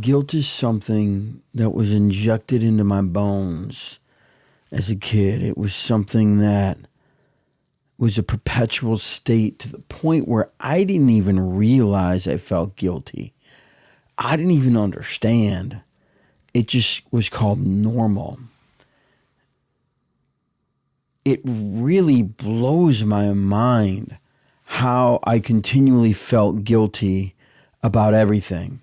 Guilt is something that was injected into my bones as a kid. It was something that was a perpetual state to the point where I didn't even realize I felt guilty. I didn't even understand. It just was called normal. It really blows my mind how I continually felt guilty about everything.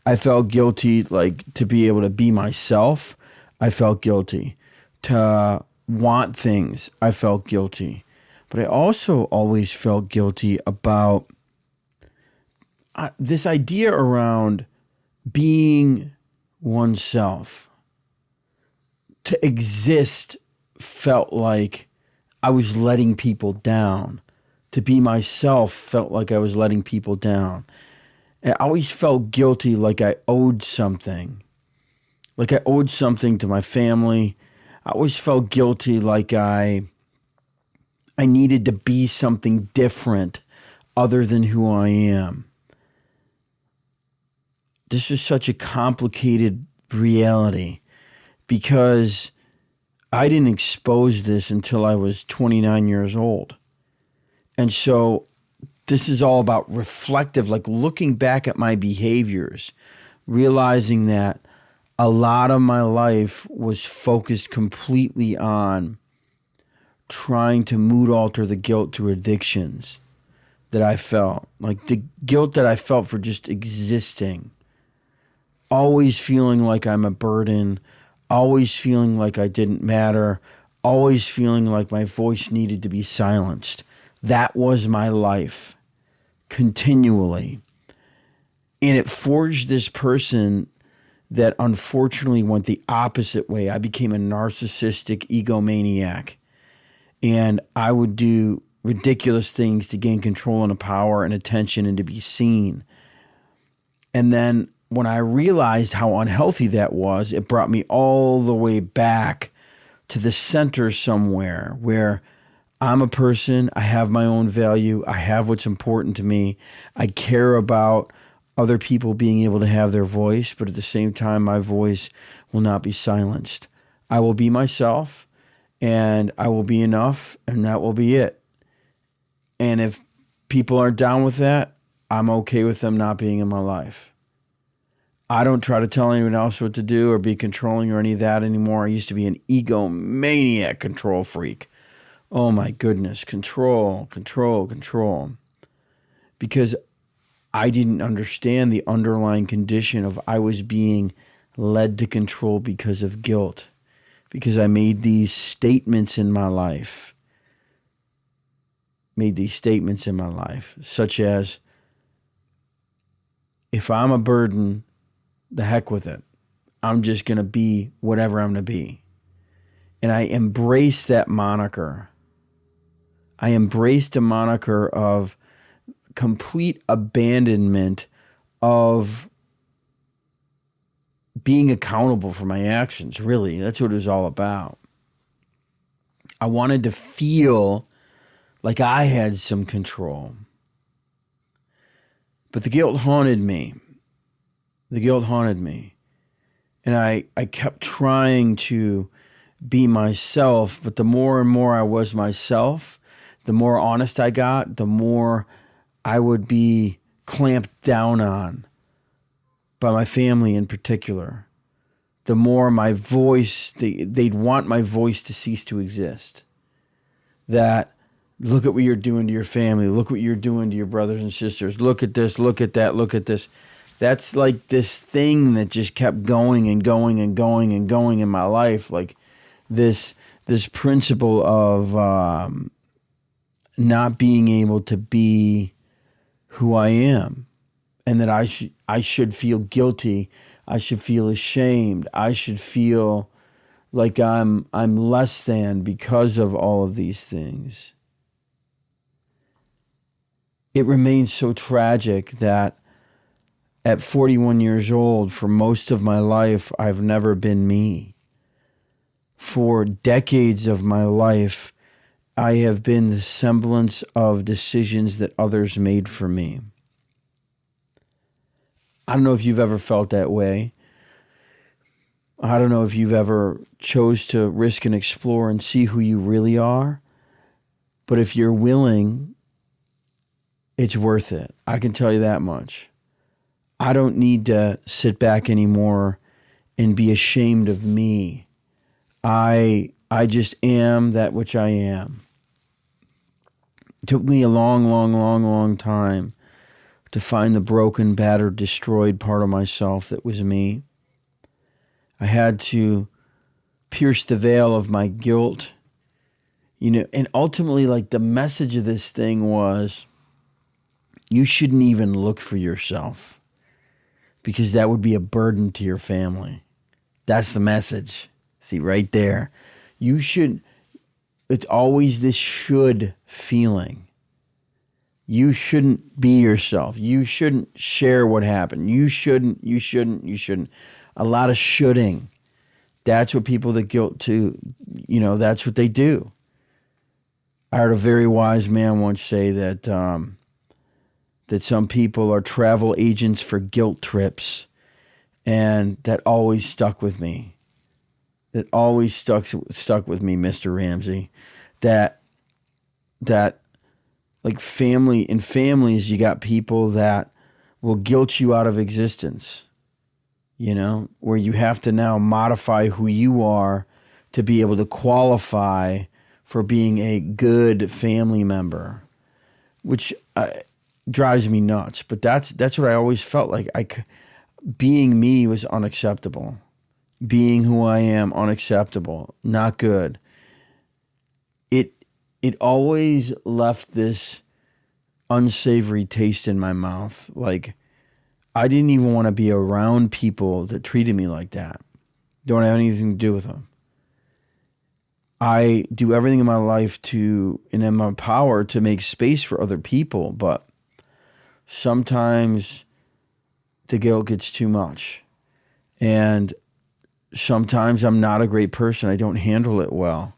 I felt guilty, like, to be able to be myself. I felt guilty to want things. I felt guilty. But I also always felt guilty about this idea around being oneself. To exist felt like I was letting people down. To be myself felt like I was letting people down. And I always felt guilty, like I owed something. Like I owed something to my family. I always felt guilty, like I needed to be something different other than who I am. This is such a complicated reality because I didn't expose this until I was 29 years old. And so this is all about reflective, like looking back at my behaviors, realizing that a lot of my life was focused completely on trying to mood alter the guilt through addictions that I felt. Like the guilt that I felt for just existing. Always feeling like I'm a burden. Always feeling like I didn't matter. Always feeling like my voice needed to be silenced. That was my life. Continually. And it forged this person that unfortunately went the opposite way. I became a narcissistic egomaniac. And I would do ridiculous things to gain control and power and attention and to be seen. And then when I realized how unhealthy that was, it brought me all the way back to the center somewhere where I'm a person, I have my own value, I have what's important to me, I care about other people being able to have their voice, but at the same time, my voice will not be silenced. I will be myself. And I will be enough, and that will be it. And if people aren't down with that, I'm okay with them not being in my life. I don't try to tell anyone else what to do or be controlling or any of that anymore. I used to be an egomaniac control freak. Oh my goodness, control. Because I didn't understand the underlying condition of I was being led to control because of guilt. Because I made these statements in my life. Such as, if I'm a burden, the heck with it. I'm just going to be whatever I'm going to be. And I embraced that moniker. I embraced a moniker of complete abandonment of being accountable for my actions, really. That's what it was all about. I wanted to feel like I had some control. But the guilt haunted me. And I kept trying to be myself, but the more and more I was myself, the more honest I got, the more I would be clamped down on by my family in particular. The more my voice, they'd want my voice to cease to exist. That, look at what you're doing to your family. Look what you're doing to your brothers and sisters. Look at this, look at that, look at this. That's like this thing that just kept going and going and going and going in my life. Like this principle of not being able to be who I am. And that I should feel guilty. I should feel ashamed. I should feel like I'm less than because of all of these things. It remains so tragic that at 41 years old, for most of my life, I've never been me. For decades of my life, I have been the semblance of decisions that others made for me. I don't know if you've ever felt that way. I don't know if you've ever chose to risk and explore and see who you really are. But if you're willing, it's worth it. I can tell you that much. I don't need to sit back anymore and be ashamed of me. I just am that which I am. It took me a long time to find the broken, battered, destroyed part of myself that was me. I had to pierce the veil of my guilt, and ultimately, like, the message of this thing was, you shouldn't even look for yourself because that would be a burden to your family. That's the message. See, right there. It's always this should feeling. You shouldn't be yourself. You shouldn't share what happened. You shouldn't. A lot of shoulding. That's what people that guilt to, that's what they do. I heard a very wise man once say that that some people are travel agents for guilt trips, and that always stuck with me. It always stuck with me, Mr. Ramsey. That like in families, you got people that will guilt you out of existence. Where you have to now modify who you are to be able to qualify for being a good family member, which drives me nuts. But that's what I always felt like. Being me was unacceptable. Being who I am, unacceptable, not good. It always left this unsavory taste in my mouth. Like, I didn't even want to be around people that treated me like that. Don't have anything to do with them. I do everything in my life and in my power to make space for other people, but sometimes the guilt gets too much. And sometimes I'm not a great person. I don't handle it well.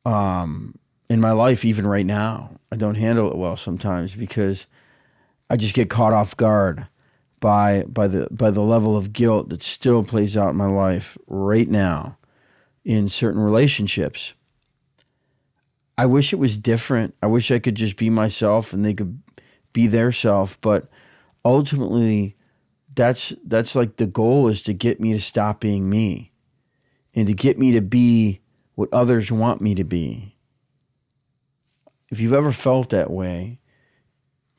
In my life, even right now, I don't handle it well sometimes because I just get caught off guard by the level of guilt that still plays out in my life right now in certain relationships. I wish it was different. I wish I could just be myself and they could be their self, but ultimately that's like the goal, is to get me to stop being me and to get me to be what others want me to be. If you've ever felt that way,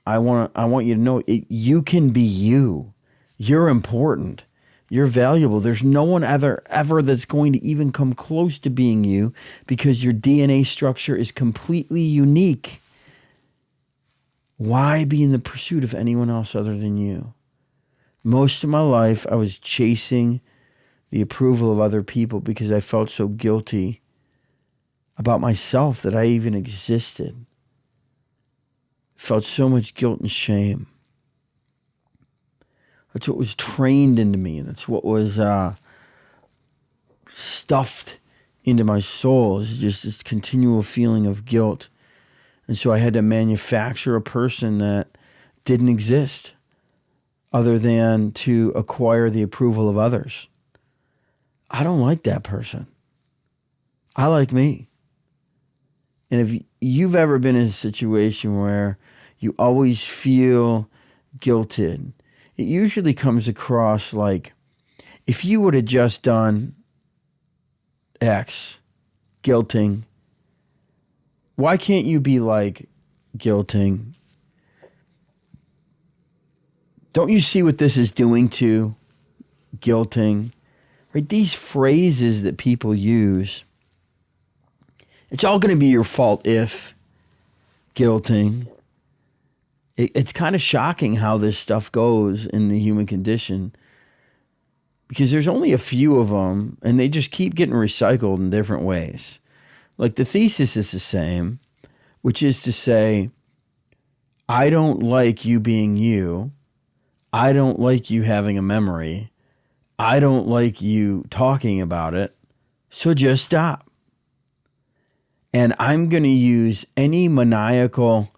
I want you to know you can be you. You're important. You're valuable. There's no one ever that's going to even come close to being you because your DNA structure is completely unique. Why be in the pursuit of anyone else other than you? Most of my life, I was chasing the approval of other people because I felt so guilty about myself that I even existed. Felt so much guilt and shame. That's what was trained into me. That's what was stuffed into my soul, is just this continual feeling of guilt. And so I had to manufacture a person that didn't exist other than to acquire the approval of others. I don't like that person. I like me. And if you've ever been in a situation where you always feel guilted, it usually comes across like, if you would have just done X, guilting, why can't you be like guilting? Don't you see what this is doing to guilting? Right? These phrases that people use, it's all going to be your fault if guilting. It's kind of shocking how this stuff goes in the human condition, because there's only a few of them and they just keep getting recycled in different ways. Like, the thesis is the same, which is to say, I don't like you being you. I don't like you having a memory. I don't like you talking about it. So just stop. And I'm going to use any maniacal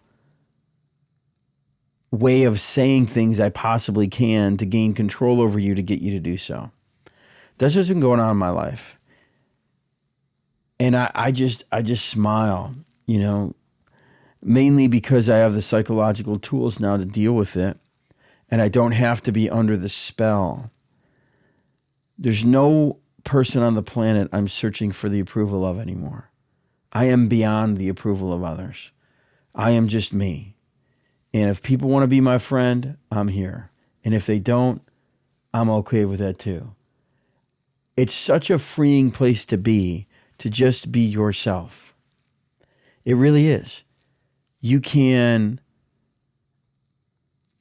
way of saying things I possibly can to gain control over you to get you to do so. That's what's been going on in my life. And I just smile, mainly because I have the psychological tools now to deal with it, and I don't have to be under the spell. There's no person on the planet I'm searching for the approval of anymore. I am beyond the approval of others. I am just me. And if people want to be my friend, I'm here. And if they don't, I'm okay with that too. It's such a freeing place to be, to just be yourself. It really is. You can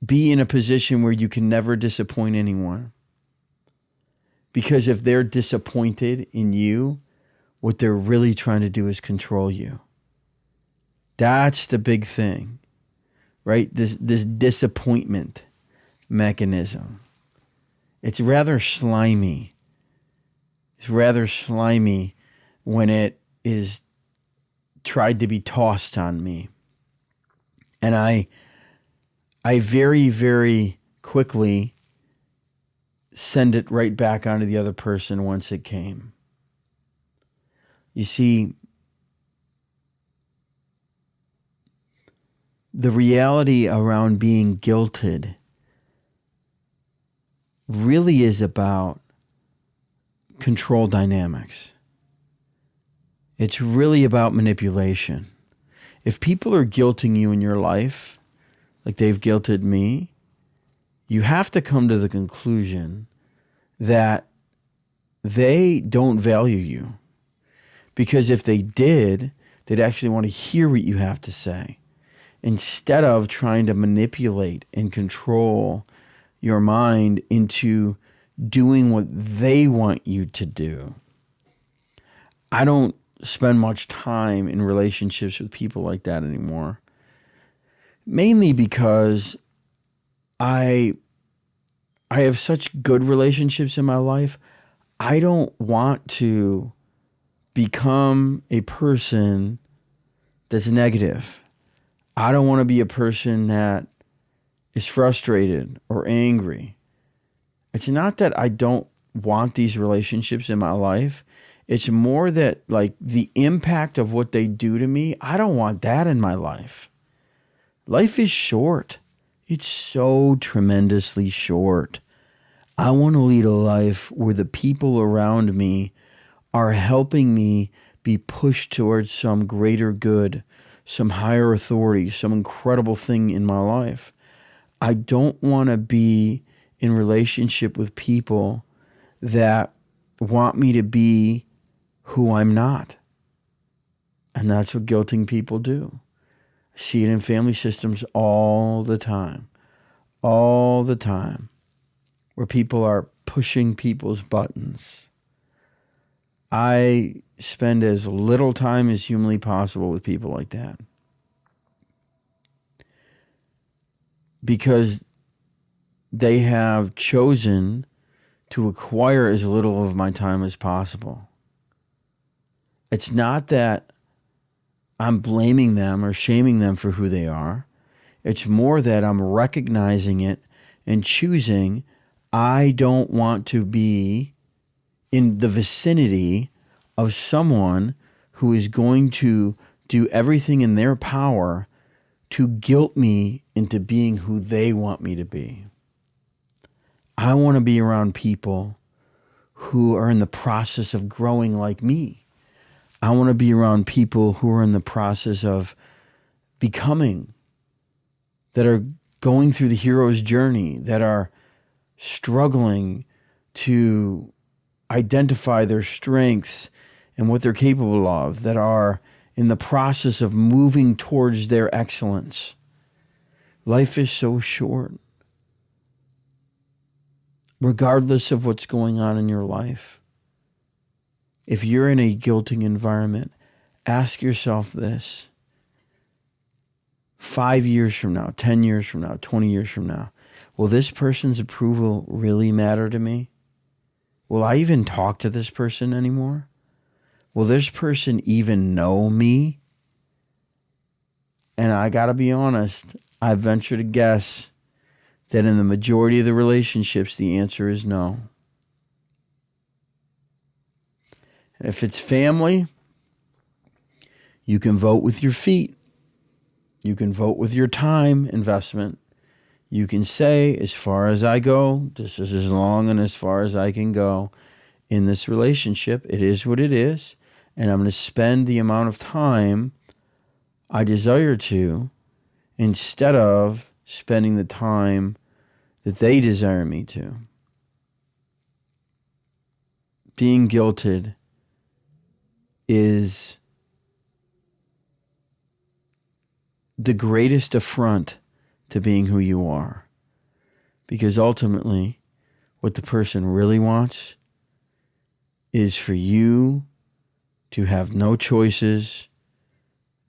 be in a position where you can never disappoint anyone. Because if they're disappointed in you, what they're really trying to do is control you. That's the big thing, right? This disappointment mechanism. It's rather slimy. It's rather slimy when it is tried to be tossed on me. And I very, very quickly send it right back onto the other person once it came. You see, the reality around being guilted really is about control dynamics. It's really about manipulation. If people are guilting you in your life, like they've guilted me, you have to come to the conclusion that they don't value you. Because if they did, they'd actually want to hear what you have to say, instead of trying to manipulate and control your mind into doing what they want you to do. I don't spend much time in relationships with people like that anymore. Mainly because I have such good relationships in my life. I don't want to become a person that's negative. I don't want to be a person that is frustrated or angry. It's not that I don't want these relationships in my life. It's more that, like, the impact of what they do to me, I don't want that in my life. Life is short. It's so tremendously short. I want to lead a life where the people around me are helping me be pushed towards some greater good, some higher authority, some incredible thing in my life. I don't want to be in relationship with people that want me to be who I'm not. And that's what guilting people do. I see it in family systems all the time, where people are pushing people's buttons. I spend as little time as humanly possible with people like that. Because they have chosen to acquire as little of my time as possible. It's not that I'm blaming them or shaming them for who they are. It's more that I'm recognizing it and choosing, I don't want to be in the vicinity of someone who is going to do everything in their power to guilt me into being who they want me to be. I want to be around people who are in the process of growing like me. I want to be around people who are in the process of becoming, that are going through the hero's journey, that are struggling to identify their strengths and what they're capable of, that are in the process of moving towards their excellence. Life is so short. Regardless of what's going on in your life, if you're in a guilting environment, ask yourself this. 5 years from now, 10 years from now, 20 years from now, will this person's approval really matter to me? Will I even talk to this person anymore? Will this person even know me? And I gotta be honest, I venture to guess that in the majority of the relationships, the answer is no. And if it's family, you can vote with your feet. You can vote with your time investment. You can say, as far as I go, this is as long and as far as I can go in this relationship. It is what it is. And I'm going to spend the amount of time I desire to instead of spending the time that they desire me to. Being guilted is the greatest affront to being who you are. Because ultimately, what the person really wants is for you to have no choices,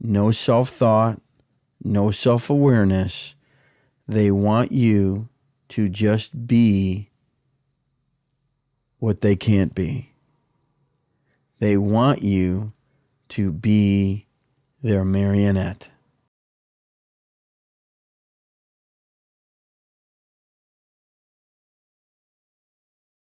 no self-thought, no self-awareness. They want you to just be what they can't be. They want you to be their marionette.